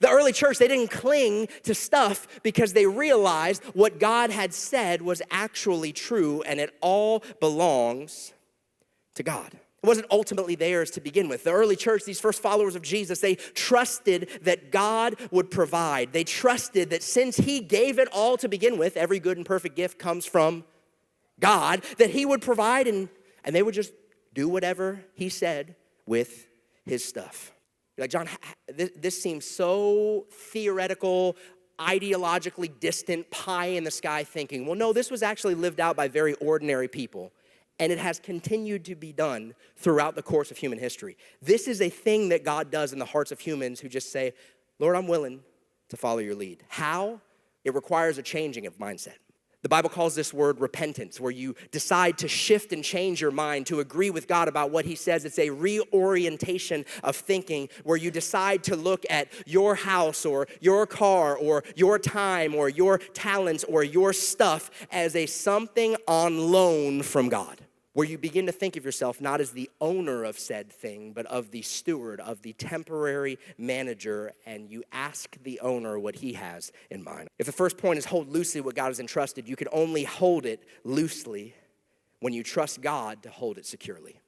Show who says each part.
Speaker 1: The early church, they didn't cling to stuff because they realized what God had said was actually true, and it all belongs to God. It wasn't ultimately theirs to begin with. The early church, these first followers of Jesus, they trusted that God would provide. They trusted that since he gave it all to begin with, every good and perfect gift comes from God, that he would provide and they would just do whatever he said with his stuff. You're like, John, this seems so theoretical, ideologically distant, pie in the sky thinking. Well, no, this was actually lived out by very ordinary people. And it has continued to be done throughout the course of human history. This is a thing that God does in the hearts of humans who just say, Lord, I'm willing to follow your lead. How? It requires a changing of mindset. The Bible calls this word repentance, where you decide to shift and change your mind to agree with God about what he says. It's a reorientation of thinking where you decide to look at your house or your car or your time or your talents or your stuff as a something on loan from God. Where you begin to think of yourself not as the owner of said thing, but of the steward, of the temporary manager, and you ask the owner what he has in mind. If the first point is hold loosely what God has entrusted, you can only hold it loosely when you trust God to hold it securely.